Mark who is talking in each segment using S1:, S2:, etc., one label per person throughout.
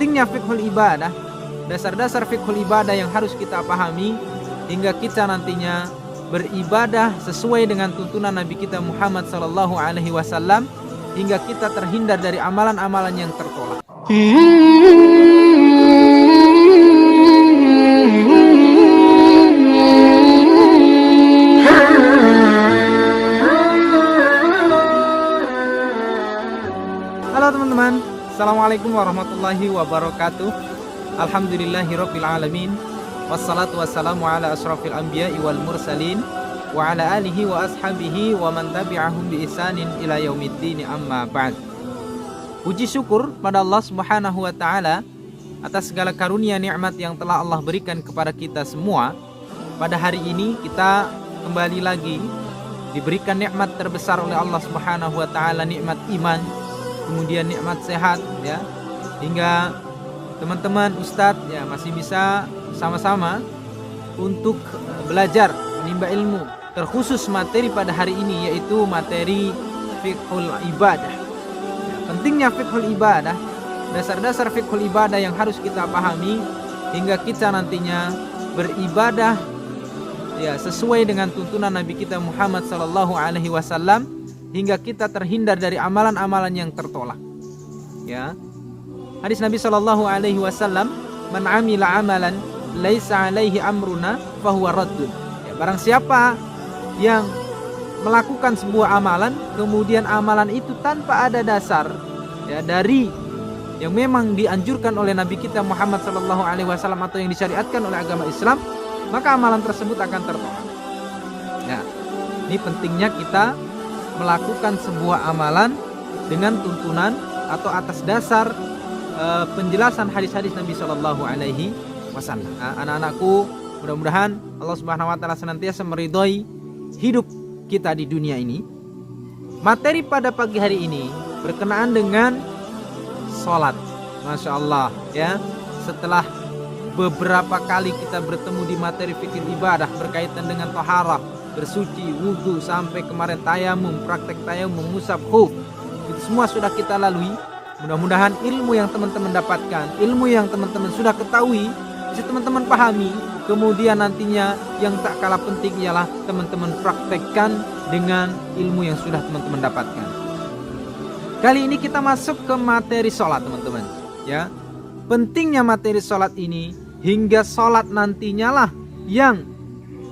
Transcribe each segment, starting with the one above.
S1: pentingnya fiqhul ibadah, dasar-dasar fiqhul ibadah yang harus kita pahami hingga kita nantinya beribadah sesuai dengan tuntunan Nabi kita Muhammad sallallahu alaihi wasallam, hingga kita terhindar dari amalan-amalan yang tertolak. Halo teman-teman, Assalamualaikum warahmatullahi wabarakatuh. Alhamdulillahirabbil alamin. Wassalatu wassalamu ala asyrafil anbiya'i wal mursalin wa ala alihi wa ashabihi wa man tabi'ahum bi ihsanin ila yaumiddin, amma ba'd. Puji syukur pada Allah Subhanahu wa taala atas segala karunia nikmat yang telah Allah berikan kepada kita semua. Pada hari ini kita kembali lagi diberikan nikmat terbesar oleh Allah Subhanahu wa taala, nikmat iman, kemudian nikmat sehat, ya, hingga teman-teman ustadz ya masih bisa sama-sama untuk belajar menimba ilmu. Terkhusus materi pada hari ini yaitu materi fiqhul ibadah. Ya, pentingnya fiqhul ibadah, dasar-dasar fiqhul ibadah yang harus kita pahami hingga kita nantinya beribadah ya sesuai dengan tuntunan Nabi kita Muhammad sallallahu alaihi wasallam, hingga kita terhindar dari amalan-amalan yang tertolak. Ya. Hadis Nabi sallallahu alaihi wasallam, "Man 'amila 'amalan laisa 'alaihi amruna fahuwa raddun." Ya, barang siapa yang melakukan sebuah amalan kemudian amalan itu tanpa ada dasar ya dari yang memang dianjurkan oleh Nabi kita Muhammad sallallahu alaihi wasallam atau yang disyariatkan oleh agama Islam, maka amalan tersebut akan tertolak. Ya. Ini pentingnya kita melakukan sebuah amalan dengan tuntunan atau atas dasar penjelasan hadis-hadis Nabi Shallallahu Alaihi Wasallam. Anak-anakku, mudah-mudahan Allah Subhanahu Wa Taala senantiasa meridhoi hidup kita di dunia ini. Materi pada pagi hari ini berkenaan dengan sholat. Masya Allah, ya. Setelah beberapa kali kita bertemu di materi fikih ibadah berkaitan dengan taharah, bersuci, wudhu, sampai kemarin tayamum, praktek tayamum, musab, khuf, itu semua sudah kita lalui. Mudah-mudahan ilmu yang teman-teman dapatkan, ilmu yang teman-teman sudah ketahui, bisa teman-teman pahami. Kemudian nantinya yang tak kalah penting ialah teman-teman praktekkan dengan ilmu yang sudah teman-teman dapatkan. Kali ini kita masuk ke materi sholat, teman-teman. Ya, pentingnya materi sholat ini hingga sholat nantinya lah yang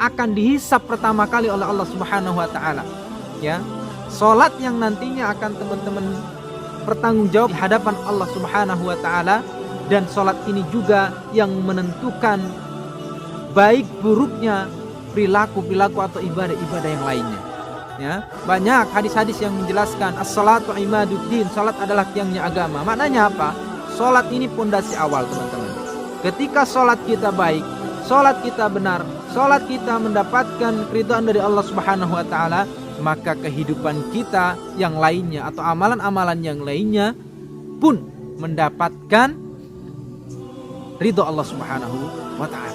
S1: akan dihisap pertama kali oleh Allah Subhanahu wa taala. Ya. Salat yang nantinya akan teman-teman bertanggung jawab di hadapan Allah Subhanahu wa taala, dan salat ini juga yang menentukan baik buruknya perilaku-perilaku atau ibadah-ibadah yang lainnya. Ya. Banyak hadis-hadis yang menjelaskan as-salatu imaduddin, salat adalah tiangnya agama. Maknanya apa? Salat ini pondasi awal, teman-teman. Ketika salat kita baik, salat kita benar, salat kita mendapatkan keridhaan dari Allah Subhanahu wa taala, maka kehidupan kita yang lainnya atau amalan-amalan yang lainnya pun mendapatkan ridho Allah Subhanahu wa taala.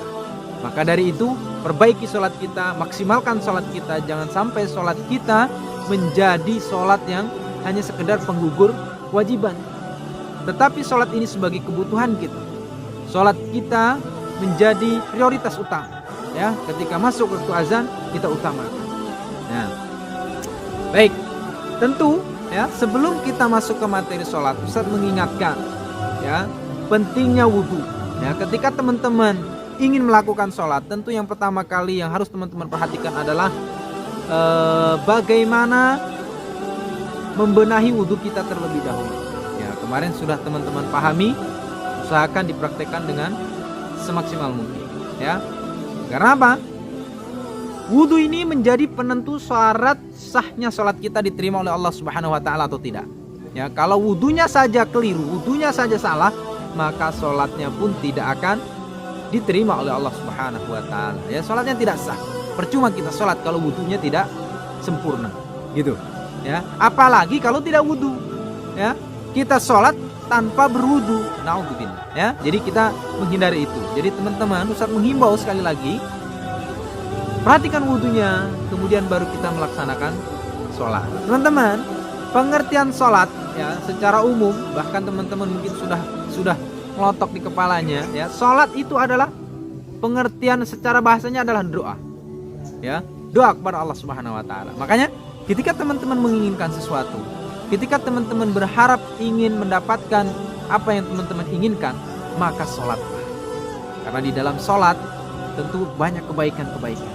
S1: Maka dari itu, perbaiki salat kita, maksimalkan salat kita, jangan sampai salat kita menjadi salat yang hanya sekedar penggugur kewajiban. Tetapi salat ini sebagai kebutuhan kita. Salat kita menjadi prioritas utama. Ya, ketika masuk waktu azan kita utamakan. Nah, baik, tentu ya sebelum kita masuk ke materi sholat, Ustaz mengingatkan ya pentingnya wudhu. Ya, ketika teman-teman ingin melakukan sholat, tentu yang pertama kali yang harus teman-teman perhatikan adalah bagaimana membenahi wudhu kita terlebih dahulu. Ya, kemarin sudah teman-teman pahami, usahakan dipraktekkan dengan semaksimal mungkin. Ya. Karena apa? Wudhu ini menjadi penentu syarat sahnya sholat kita diterima oleh Allah Subhanahu wa taala atau tidak. Ya, kalau wudhunya saja keliru, wudhunya saja salah, maka sholatnya pun tidak akan diterima oleh Allah Subhanahu wa taala. Ya, sholatnya tidak sah. Percuma kita sholat kalau wudhunya tidak sempurna. Gitu. Ya, apalagi kalau tidak wudhu. Ya, kita sholat tanpa berwudu, naudzubillah. Ya, jadi kita menghindari itu. Jadi teman-teman, Ustaz menghimbau sekali lagi, perhatikan wudunya, kemudian baru kita melaksanakan sholat. Teman-teman, pengertian sholat ya secara umum, bahkan teman-teman mungkin sudah ngelotok di kepalanya, ya. Salat itu adalah pengertian secara bahasanya adalah doa. Ya, doa kepada Allah Subhanahu wa taala. Makanya ketika teman-teman menginginkan sesuatu, ketika teman-teman berharap ingin mendapatkan apa yang teman-teman inginkan, maka salatlah. Karena di dalam salat tentu banyak kebaikan-kebaikan.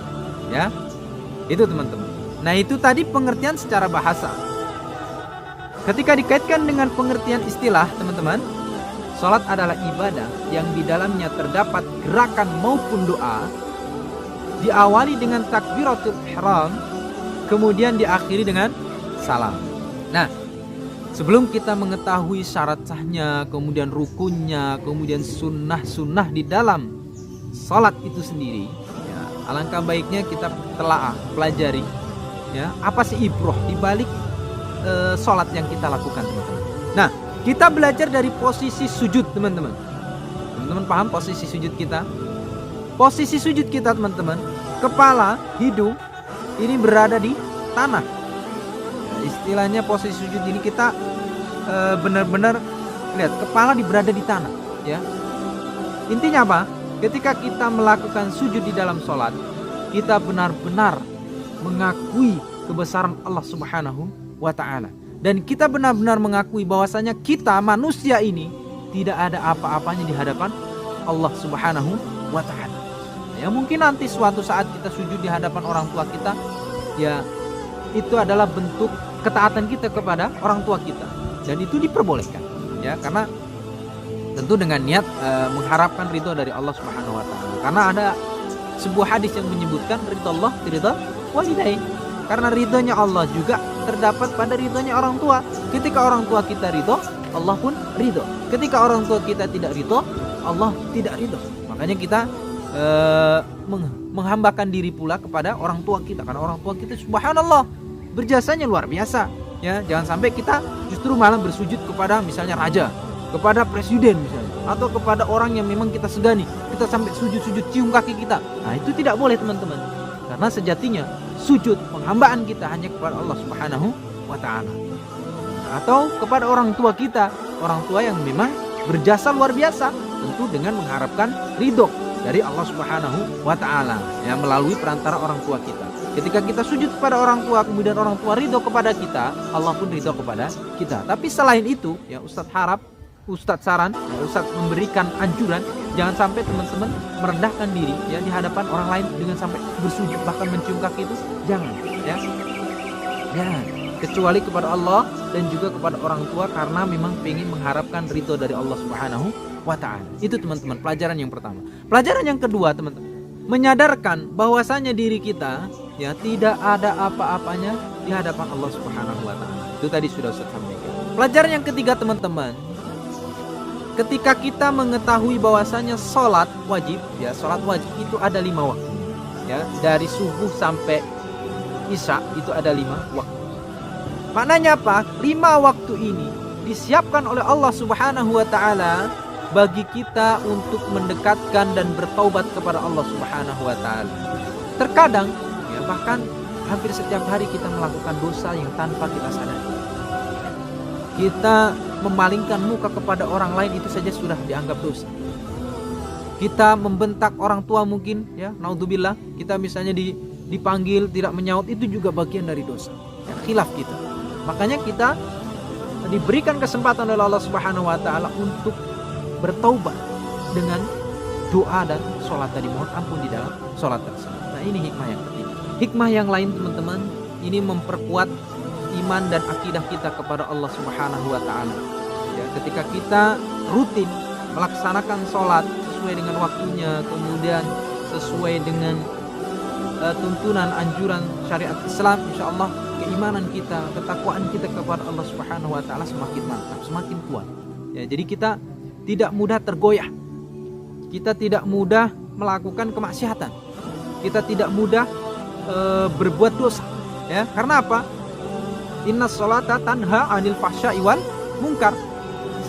S1: Ya. Itu teman-teman. Nah, itu tadi pengertian secara bahasa. Ketika dikaitkan dengan pengertian istilah, teman-teman, salat adalah ibadah yang di dalamnya terdapat gerakan maupun doa, diawali dengan takbiratul ihram, kemudian diakhiri dengan salam. Nah, sebelum kita mengetahui syarat sahnya, kemudian rukunnya, kemudian sunnah-sunnah di dalam salat itu sendiri, ya, alangkah baiknya kita telaah, pelajari, ya, apa sih ibroh di balik salat yang kita lakukan, teman-teman. Nah, kita belajar dari posisi sujud, teman-teman. Teman-teman paham posisi sujud kita? Posisi sujud kita, teman-teman, kepala, hidung ini berada di tanah. Ya, istilahnya posisi sujud ini kita benar-benar lihat kepala berada di tanah, ya. Intinya apa? Ketika kita melakukan sujud di dalam sholat, kita benar-benar mengakui kebesaran Allah Subhanahu wa ta'ala, dan kita benar-benar mengakui bahwasanya kita manusia ini tidak ada apa-apanya di hadapan Allah Subhanahu wa ta'ala. Ya, mungkin nanti suatu saat kita sujud di hadapan orang tua kita, ya itu adalah bentuk ketaatan kita kepada orang tua kita, dan itu diperbolehkan, ya, karena tentu dengan niat mengharapkan ridho dari Allah Subhanahu wa ta'ala. Karena ada sebuah hadis yang menyebutkan ridho Allah, ridho walidain. Karena ridhonya Allah juga terdapat pada ridhonya orang tua. Ketika orang tua kita ridho, Allah pun ridho. Ketika orang tua kita tidak ridho, Allah tidak ridho. Makanya kita menghambakan diri pula kepada orang tua kita, karena orang tua kita subhanallah berjasanya luar biasa, ya. Jangan sampai kita justru malah bersujud kepada misalnya raja, kepada presiden misalnya, atau kepada orang yang memang kita segani, kita sampai sujud-sujud cium kaki kita. Nah, itu tidak boleh, teman-teman. Karena sejatinya sujud penghambaan kita hanya kepada Allah Subhanahu wa ta'ala, atau kepada orang tua kita, orang tua yang memang berjasa luar biasa, tentu dengan mengharapkan ridho dari Allah Subhanahu wa ta'ala, ya, melalui perantara orang tua kita. Ketika kita sujud kepada orang tua, kemudian orang tua ridho kepada kita, Allah pun ridho kepada kita. Tapi selain itu, ya, Ustadz saran, ya, Ustadz memberikan anjuran, jangan sampai teman-teman merendahkan diri, ya, di hadapan orang lain dengan sampai bersujud bahkan mencium kaki itu, jangan, ya. Jangan, kecuali kepada Allah dan juga kepada orang tua, karena memang ingin mengharapkan ridho dari Allah Subhanahu wa ta'ala. Itu, teman-teman, pelajaran yang pertama. Pelajaran yang kedua, teman-teman, menyadarkan bahwasanya diri kita, ya, tidak ada apa-apanya di hadapan Allah Subhanahu wa ta'ala. Itu tadi sudah Ustaz sampaikan. Pelajaran yang ketiga, teman-teman, ketika kita mengetahui bahwasanya sholat wajib, ya, sholat wajib itu ada 5 waktu, ya, dari subuh sampai isya itu ada 5 waktu. Maknanya apa? 5 waktu ini disiapkan oleh Allah Subhanahu wa ta'ala bagi kita untuk mendekatkan dan bertaubat kepada Allah Subhanahu wa ta'ala. Terkadang, ya, bahkan hampir setiap hari kita melakukan dosa yang tanpa kita sadari. Kita memalingkan muka kepada orang lain itu saja sudah dianggap dosa. Kita membentak orang tua mungkin, ya, naudzubillah, kita misalnya dipanggil tidak menyaut, itu juga bagian dari dosa, ya, khilaf kita. Makanya kita diberikan kesempatan oleh Allah Subhanahu wa ta'ala untuk bertaubat dengan doa dan sholat tadi, mohon ampun di dalam sholat tersebut. Nah, ini hikmah yang ketiga. Hikmah yang lain, teman-teman, ini memperkuat iman dan akidah kita kepada Allah Subhanahu wa ta'ala, ya, ketika kita rutin melaksanakan sholat sesuai dengan waktunya, kemudian sesuai dengan tuntunan anjuran syariat Islam, insya Allah keimanan kita, ketakwaan kita kepada Allah Subhanahu wa ta'ala semakin mantap, semakin kuat, ya. Jadi kita tidak mudah tergoyah, kita tidak mudah melakukan kemaksiatan, kita tidak mudah berbuat dosa, ya. Karena apa? Inna sholata tanha anil fahsya'i wal munkar.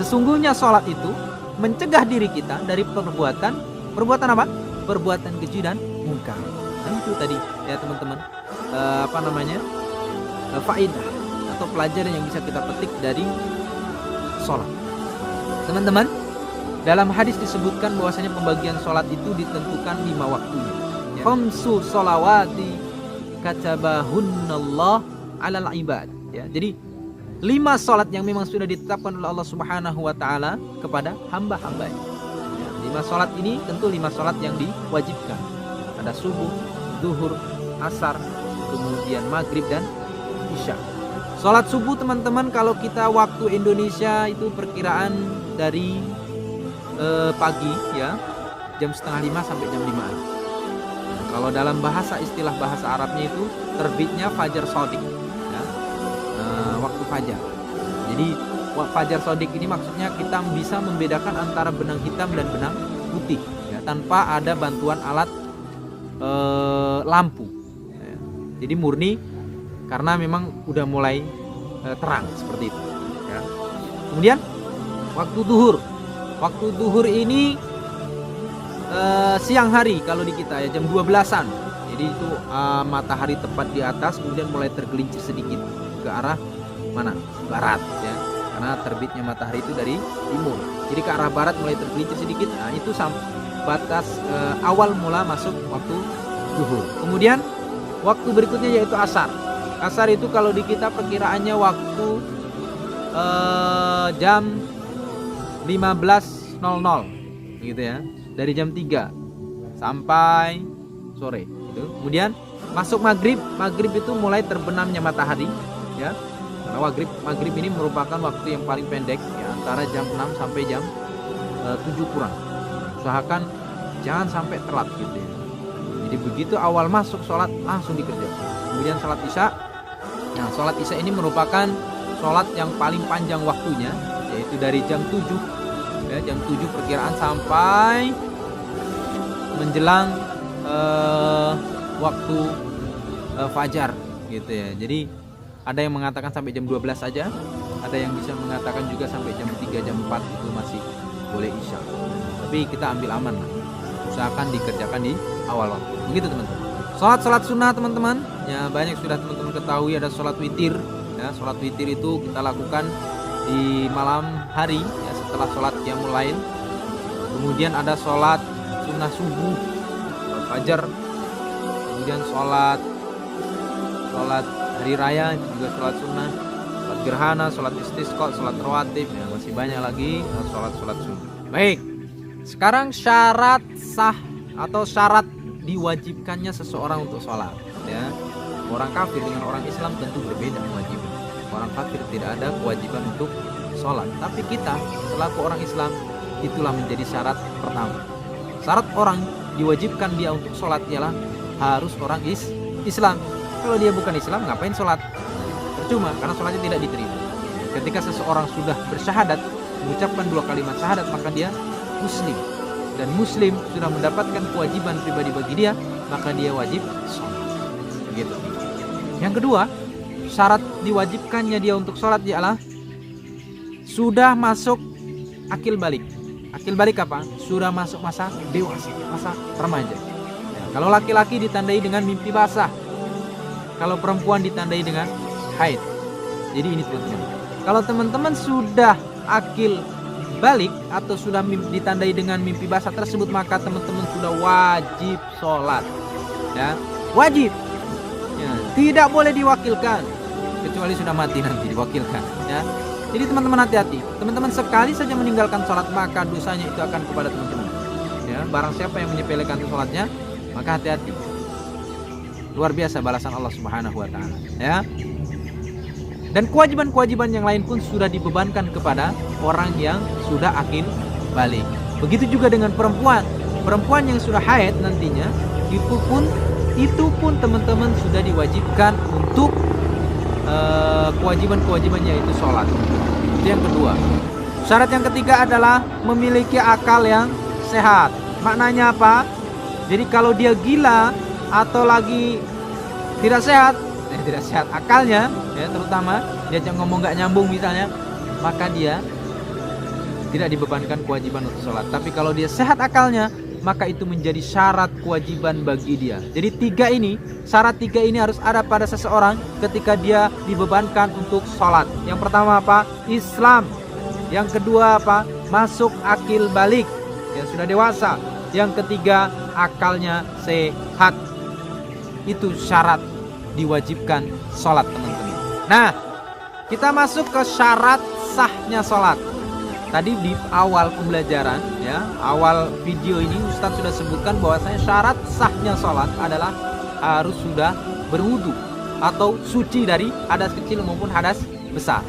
S1: Sesungguhnya sholat itu mencegah diri kita dari perbuatan apa? Perbuatan keji dan munkar. Dan itu tadi, ya, teman-teman, faedah atau pelajaran yang bisa kita petik dari sholat, teman-teman. Dalam hadis disebutkan bahwasanya pembagian sholat itu ditentukan 5 waktunya. Khamsu sholawati katabahunnallah alal ibad. Ya, jadi 5 sholat yang memang sudah ditetapkan oleh Allah Subhanahu wa taala kepada hamba-hamba. Ya, 5 sholat ini tentu 5 sholat yang diwajibkan. Ada subuh, zuhur, asar, kemudian maghrib dan isya. Sholat subuh teman-teman, kalau kita waktu Indonesia itu perkiraan dari pagi ya, jam setengah 5 sampai jam 5. Kalau dalam istilah bahasa Arabnya itu terbitnya fajar shodiq ya, waktu fajar. Jadi fajar shodiq ini maksudnya kita bisa membedakan antara benang hitam dan benang putih ya, tanpa ada bantuan alat lampu ya. Jadi murni karena memang udah mulai terang seperti itu ya. Kemudian waktu duhur ini siang hari kalau di kita ya, jam 12-an. Jadi itu matahari tepat di atas, kemudian mulai tergelincir sedikit ke arah mana? Barat ya. Karena terbitnya matahari itu dari timur. Jadi ke arah barat mulai tergelincir sedikit. Nah, itu batas awal mula masuk waktu zuhur. Kemudian waktu berikutnya yaitu asar. Asar itu kalau di kita perkiraannya waktu jam 15.00 gitu ya. Dari jam 3 sampai sore gitu. Kemudian masuk maghrib itu mulai terbenamnya matahari ya. Karena maghrib ini merupakan waktu yang paling pendek ya, antara jam 6 sampai jam 7 kurang. Usahakan jangan sampai telat gitu ya. Jadi begitu awal masuk sholat langsung dikerjakan. Kemudian sholat isya. Nah, sholat isya ini merupakan sholat yang paling panjang waktunya, yaitu dari jam 7 ya, jam 7 perkiraan sampai menjelang waktu fajar gitu ya. Jadi ada yang mengatakan sampai jam 12 saja, ada yang bisa mengatakan juga sampai jam 3 jam 4 itu masih boleh isya. Tapi kita ambil aman lah. Usahakan dikerjakan di awal waktu. Begitu teman-teman. Sholat sunnah teman-teman ya, banyak sudah teman-teman ketahui ada sholat witir ya. Sholat witir itu kita lakukan di malam hari ya, setelah sholat qiyamul lail. Kemudian ada sholat sunnah subuh, sholat fajar, kemudian sholat hari raya itu juga sholat sunnah, sholat gerhana, sholat istisqa, sholat rawatib ya, masih banyak lagi sholat sunnah. Baik, sekarang syarat sah atau syarat diwajibkannya seseorang untuk sholat ya. Orang kafir dengan orang Islam tentu berbeda kewajiban. Orang kafir tidak ada kewajiban untuk sholat, tapi kita selaku orang Islam itulah menjadi syarat pertama. Syarat orang diwajibkan dia untuk sholat ialah harus orang Islam. Kalau dia bukan Islam ngapain sholat? Percuma, karena sholatnya tidak diterima. Ketika seseorang sudah bersyahadat, mengucapkan 2 kalimat syahadat, maka dia muslim. Dan muslim sudah mendapatkan kewajiban pribadi bagi dia, maka dia wajib sholat. Begitu. Yang kedua, syarat diwajibkannya dia untuk sholat ialah sudah masuk akil balik. Akil balik apa? Sudah masuk masa dewasa, masa remaja ya, kalau laki-laki ditandai dengan mimpi basah, kalau perempuan ditandai dengan haid. Jadi ini teman-teman, kalau teman-teman sudah akil balik atau sudah ditandai dengan mimpi basah tersebut, maka teman-teman sudah wajib sholat ya, wajib ya, tidak boleh diwakilkan kecuali sudah mati nanti diwakilkan ya. Jadi teman-teman hati-hati, teman-teman sekali saja meninggalkan sholat maka dosanya itu akan kepada teman-teman ya. Barang siapa yang menyepelekan sholatnya maka hati-hati, luar biasa balasan Allah Subhanahu wa taala ya. Dan kewajiban-kewajiban yang lain pun sudah dibebankan kepada orang yang sudah akil balik. Begitu juga dengan perempuan yang sudah haid nantinya itu pun teman-teman sudah diwajibkan untuk kewajiban-kewajibannya yaitu sholat. Itu yang kedua. Syarat yang ketiga adalah memiliki akal yang sehat. Maknanya apa? Jadi kalau dia gila atau lagi tidak sehat akalnya ya, terutama dia ngomong gak nyambung misalnya, maka dia tidak dibebankan kewajiban untuk sholat. Tapi kalau dia sehat akalnya, maka itu menjadi syarat kewajiban bagi dia. Jadi syarat tiga ini harus ada pada seseorang ketika dia dibebankan untuk sholat. Yang pertama apa? Islam. Yang kedua apa? masuk akil balik, yang sudah dewasa. Yang ketiga, akalnya sehat. Itu syarat diwajibkan sholat, teman-teman. Nah, kita masuk ke syarat sahnya sholat. Tadi di awal pembelajaran, ya, awal video ini Ustadz sudah sebutkan bahwasanya syarat sahnya sholat adalah harus sudah berwudu atau suci dari hadas kecil maupun hadas besar,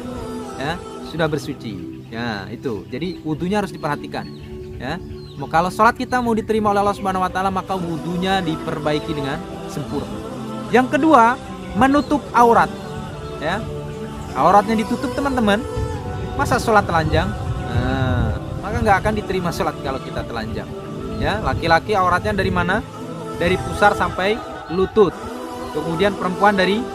S1: ya, sudah bersuci, ya, itu. Jadi wudunya harus diperhatikan, ya. Kalau sholat kita mau diterima oleh Allah Subhanahu Wa Taala, maka wudunya diperbaiki dengan sempurna. Yang kedua, menutup aurat, ya. Auratnya ditutup, teman-teman. Masa sholat telanjang? Nah, maka nggak akan diterima sholat kalau kita telanjang, ya. Laki-laki auratnya dari mana? Dari pusar sampai lutut. Kemudian perempuan dari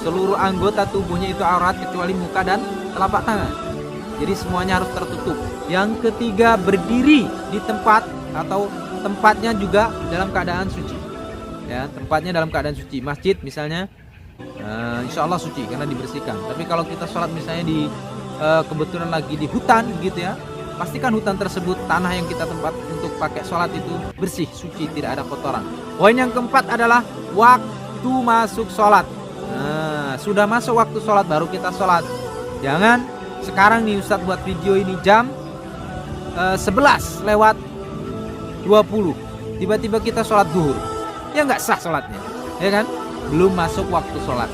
S1: seluruh anggota tubuhnya itu aurat kecuali muka dan telapak tangan. Jadi semuanya harus tertutup. Yang ketiga, berdiri di tempat atau tempatnya juga dalam keadaan suci, ya. Tempatnya dalam keadaan suci. Masjid misalnya, insya Allah suci karena dibersihkan. Tapi kalau kita sholat misalnya di kebetulan lagi di hutan gitu, ya, pastikan hutan tersebut, tanah yang kita tempat untuk pakai sholat itu bersih, suci, tidak ada kotoran. Poin yang keempat adalah waktu masuk sholat. Nah, sudah masuk waktu sholat baru kita sholat. Jangan sekarang nih Ustadz buat video ini jam 11:20, tiba-tiba kita sholat duhur, ya nggak sah sholatnya, ya kan? Belum masuk waktu sholat.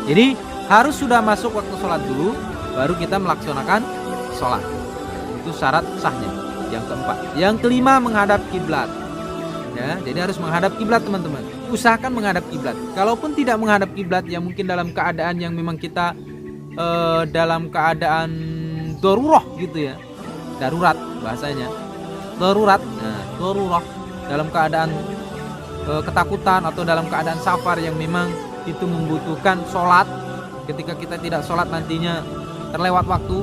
S1: Jadi harus sudah masuk waktu sholat dulu, baru kita melaksanakan sholat. Itu syarat sahnya. Yang keempat. Yang kelima, menghadap kiblat. Ya, jadi harus menghadap kiblat, teman-teman. Usahakan menghadap kiblat. Kalaupun tidak menghadap kiblat, ya mungkin dalam keadaan yang memang kita dalam keadaan darurat gitu, ya. Darurat bahasanya. Darurat. Nah, darurat dalam keadaan ketakutan atau dalam keadaan safar yang memang itu membutuhkan sholat. Ketika kita tidak sholat nantinya terlewat waktu,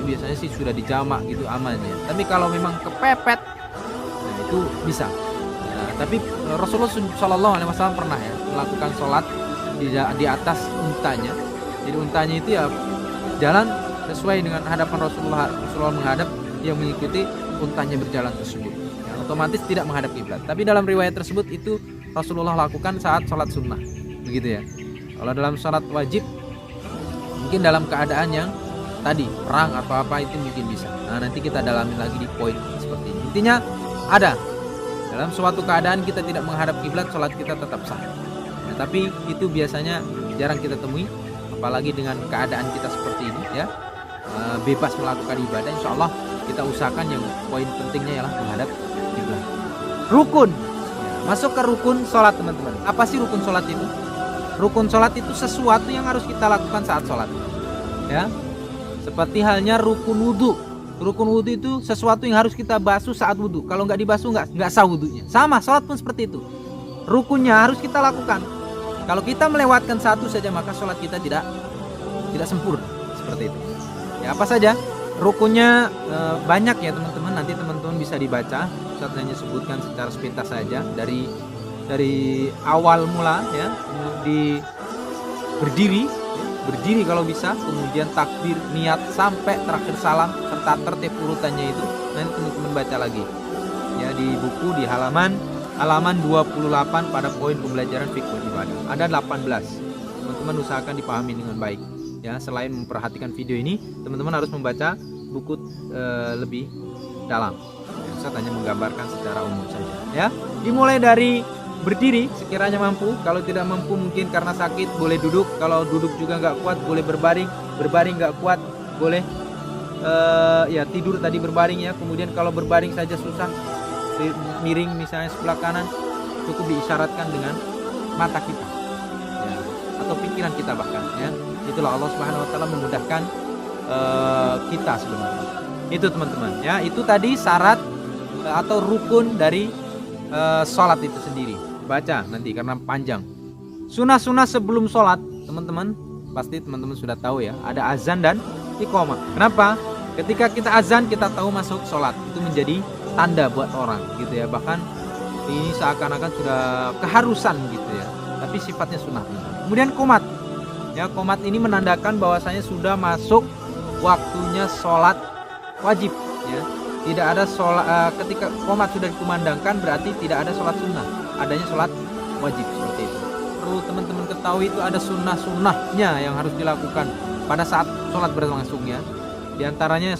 S1: biasanya sih sudah dijamak gitu, aman, ya. Tapi kalau memang kepepet, nah itu bisa. Nah, tapi Rasulullah SAW pernah, ya, melakukan sholat di atas untanya. Jadi untanya itu, ya, jalan sesuai dengan hadapan Rasulullah. Rasulullah menghadap, yang mengikuti untanya berjalan tersebut, ya, otomatis tidak menghadap kiblat. Tapi dalam riwayat tersebut itu Rasulullah lakukan saat sholat sunnah, begitu, ya. Kalau dalam sholat wajib, mungkin dalam keadaan yang tadi perang atau apa itu mungkin bisa. Nah, nanti kita dalamin lagi di poin seperti ini. Intinya ada dalam suatu keadaan kita tidak menghadap kiblat, sholat kita tetap sah. Nah, tapi itu biasanya jarang kita temui, apalagi dengan keadaan kita seperti ini, ya, bebas melakukan ibadah. Insya Allah kita usahakan yang poin pentingnya ialah menghadap kiblat. Rukun, masuk ke rukun sholat, teman-teman. Apa sih rukun sholat itu? Rukun sholat itu sesuatu yang harus kita lakukan saat sholat, ya. Seperti halnya rukun wudhu. Rukun wudhu itu sesuatu yang harus kita basuh saat wudhu. Kalau nggak dibasuh nggak sah wudhunya. Sama, sholat pun seperti itu. Rukunnya harus kita lakukan. Kalau kita melewatkan satu saja, maka sholat kita tidak sempurna. Seperti itu. Ya, apa saja? Rukunnya banyak, ya, teman-teman. Nanti teman-teman bisa dibaca. Ustaz hanya sebutkan secara sepintas saja dari awal mula, ya, di berdiri kalau bisa, kemudian takbir, niat, sampai terakhir salam serta tertib urutannya itu nanti teman-teman baca lagi, ya, di buku di halaman 28 pada poin pembelajaran fikih ibadah. Ada 18. Teman-teman usahakan dipahami dengan baik, ya. Selain memperhatikan video ini, teman-teman harus membaca buku lebih dalam. Saya hanya menggambarkan secara umum saja, ya. Dimulai dari berdiri sekiranya mampu. Kalau tidak mampu mungkin karena sakit boleh duduk. Kalau duduk juga nggak kuat boleh berbaring. Berbaring nggak kuat boleh ya tidur tadi berbaring, ya. Kemudian kalau berbaring saja susah, miring misalnya sebelah kanan, cukup diisyaratkan dengan mata kita, ya, atau pikiran kita bahkan, ya. Itulah Allah Subhanahu Wa Taala memudahkan kita sebenarnya. Itu, teman-teman, ya. Itu tadi syarat atau rukun dari sholat itu sendiri. Baca nanti karena panjang. Sunah-sunah sebelum sholat, teman-teman pasti teman-teman sudah tahu, ya. Ada azan dan iqamah. Kenapa? Ketika kita azan kita tahu masuk sholat. Itu menjadi tanda buat orang, gitu, ya. Bahkan ini seakan-akan sudah keharusan, gitu, ya. Tapi sifatnya sunnah. Kemudian qomat, ya. Qomat ini menandakan bahwasanya sudah masuk waktunya sholat wajib, ya. tidak ada sholat ketika qomat sudah dikumandangkan berarti tidak ada sholat sunnah, adanya sholat wajib seperti itu. Perlu teman-teman ketahui itu ada sunnah-sunnahnya yang harus dilakukan pada saat sholat berlangsungnya. Di antaranya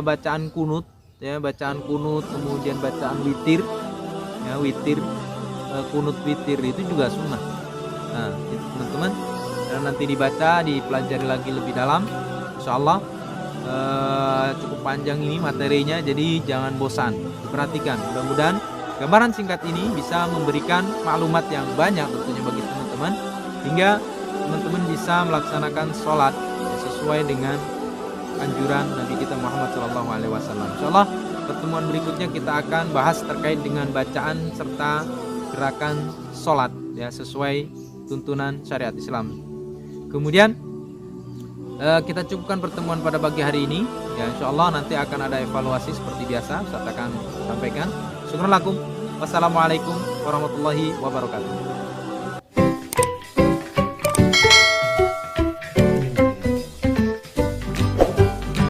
S1: bacaan kunut, ya, bacaan kunut, kemudian bacaan witir, ya, witir, kunut witir itu juga sunnah. Nah, itu teman-teman, dan nanti dibaca, dipelajari lagi lebih dalam, insya Allah. Cukup panjang ini materinya, jadi jangan bosan, diperhatikan. Mudah-mudahan gambaran singkat ini bisa memberikan maklumat yang banyak tentunya bagi teman-teman, hingga teman-teman bisa melaksanakan sholat sesuai dengan anjuran Nabi kita Muhammad SAW. Insyaallah pertemuan berikutnya kita akan bahas terkait dengan bacaan serta gerakan sholat, ya, sesuai tuntunan syariat Islam. Kemudian kita cukupkan pertemuan pada pagi hari ini, ya. Insyaallah nanti akan ada evaluasi seperti biasa, Ustaz akan sampaikan. Syukran lakum. Wassalamualaikum warahmatullahi wabarakatuh.